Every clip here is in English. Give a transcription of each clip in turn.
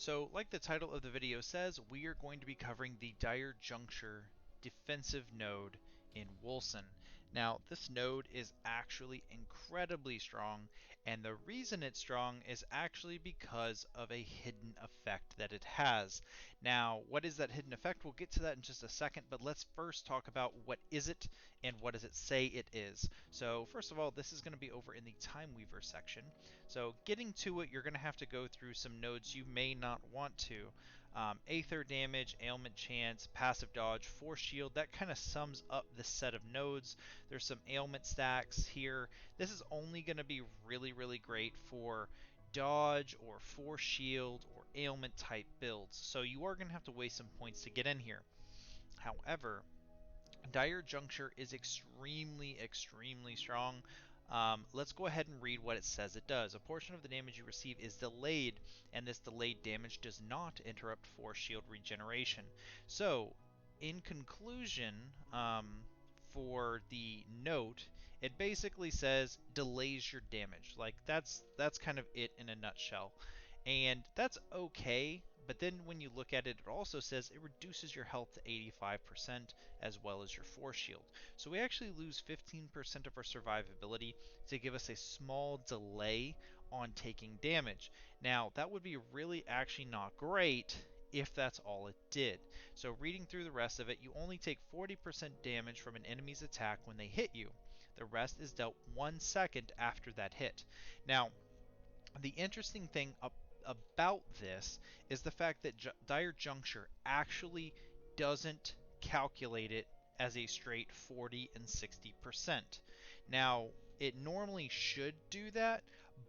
So like the title of the video says, we are going to be covering the Dire Juncture defensive node in WOLCEN. Now this node is actually incredibly strong, and the reason it's strong is actually because of a hidden effect that it has. Now what is that hidden effect? We'll get to that in just a second, but let's first talk about what is it and what does it say it is. So first of all, this is going to be over in the Time Weaver section. So getting to it, you're going to have to go through some nodes you may not want to. Aether damage, ailment chance, passive dodge, force shield, that kind of sums up this set of nodes. There's some ailment stacks here. This is only going to be really great for dodge or force shield or ailment type builds. So you are going to have to waste some points to get in here. However, Dire Juncture is extremely strong. Let's go ahead and read what it says it does. A portion of the damage you receive is delayed, and this delayed damage does not interrupt force shield regeneration. So, in conclusion, for the note, it basically says delays your damage. Like that's kind of it in a nutshell. And that's okay, but then when you look at it, it also says it reduces your health to 85% as well as your force shield. So we actually lose 15% of our survivability to give us a small delay on taking damage. Now, that would be really actually not great if that's all it did. So reading through the rest of it, you only take 40% damage from an enemy's attack when they hit you. The rest is dealt 1 second after that hit. Now, the interesting thing about this is the fact that Dire Juncture actually doesn't calculate it as a straight 40 and 60%. Now, it normally should do that,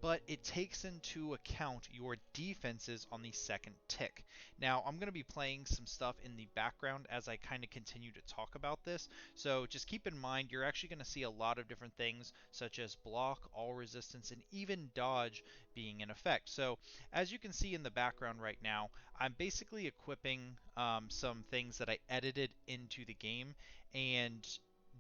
but it takes into account your defenses on the second tick. Now, I'm going to be playing some stuff in the background as I kind of continue to talk about this, so just keep in mind you're actually going to see a lot of different things, such as block, all resistance, and even dodge being in effect. So, as you can see in the background right now, I'm basically equipping some things that I edited into the game, and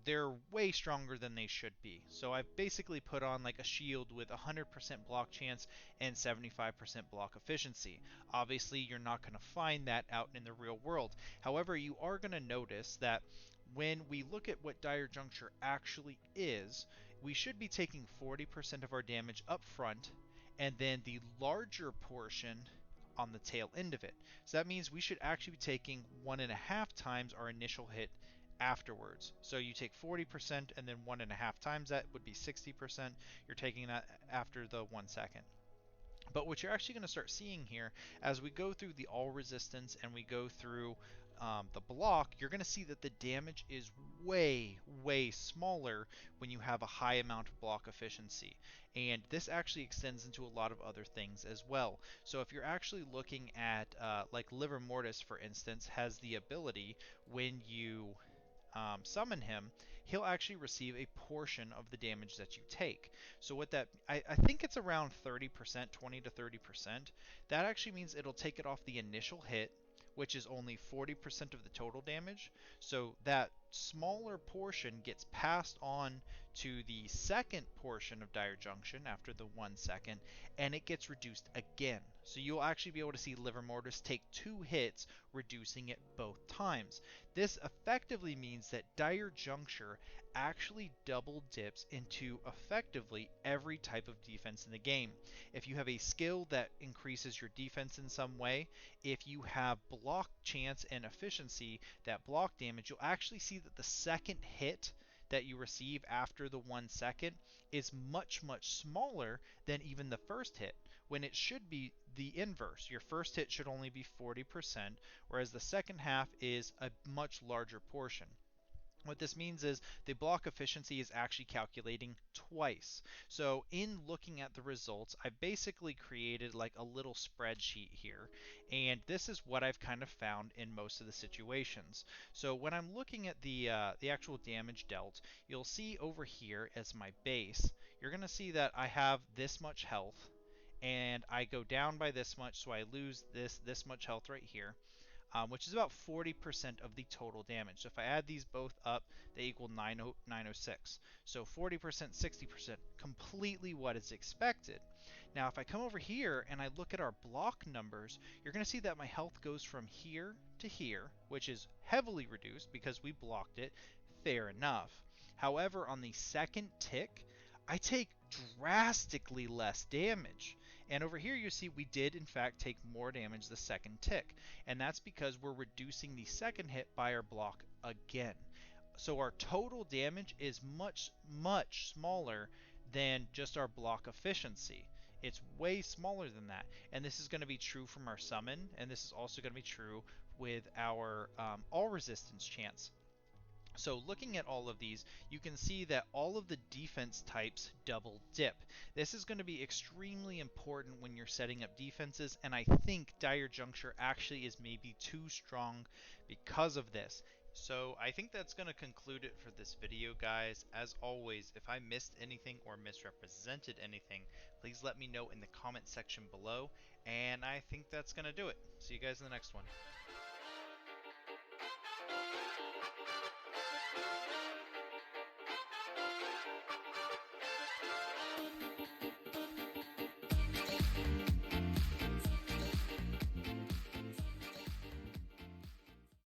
they're way stronger than they should be. So I've basically put on like a shield with 100% block chance and 75% block efficiency. Obviously, you're not going to find that out in the real world. However, you are going to notice that when we look at what Dire Juncture actually is, we should be taking 40% of our damage up front, and then the larger portion on the tail end of it. So that means we should actually be taking 1.5 times our initial hit afterwards. So you take 40% and then 1.5 times that would be 60%. You're taking that after the 1 second. But what you're actually going to start seeing here, as we go through the all resistance and we go through the block, you're going to see that the damage is way smaller when you have a high amount of block efficiency. And this actually extends into a lot of other things as well. So if you're actually looking at, like Livor Mortis, for instance, has the ability when you summon him, he'll actually receive a portion of the damage that you take. So what that, I think it's around 30%, 20 to 30%. That actually means it'll take it off the initial hit, which is only 40% of the total damage. So that smaller portion gets passed on to the second portion of Dire Junction after the 1 second, and it gets reduced again. So you'll actually be able to see Livor Mortis take 2 hits, reducing it both times. This effectively means that Dire Juncture actually double dips into effectively every type of defense in the game. If you have a skill that increases your defense in some way, if you have block chance and efficiency that block damage, you'll actually see that the second hit that you receive after the 1 second is much smaller than even the first hit, when it should be the inverse. Your first hit should only be 40%, whereas the second half is a much larger portion. What this means is the block efficiency is actually calculating twice. So in looking at the results, I basically created like a little spreadsheet here, and this is what I've kind of found in most of the situations. So when I'm looking at the actual damage dealt, you'll see over here as my base, you're going to see that I have this much health, and I go down by this much, so I lose this much health right here. Which is about 40% of the total damage. So if I add these both up, they equal 906. So 40%, 60%, completely what is expected. Now, if I come over here and I look at our block numbers, you're going to see that my health goes from here to here, which is heavily reduced because we blocked it. Fair enough. However, on the second tick, I take drastically less damage. And over here you see we did in fact take more damage the second tick. And that's because we're reducing the second hit by our block again. So our total damage is much, much smaller than just our block efficiency. It's way smaller than that. And this is going to be true from our summon, and this is also going to be true with our all resistance chance. So looking at all of these, you can see that all of the defense types double dip. This is going to be extremely important when you're setting up defenses, and I think Dire Juncture actually is maybe too strong because of this. So I think that's going to conclude it for this video, guys. As always, if I missed anything or misrepresented anything, please let me know in the comment section below, and I think that's going to do it. See you guys in the next one.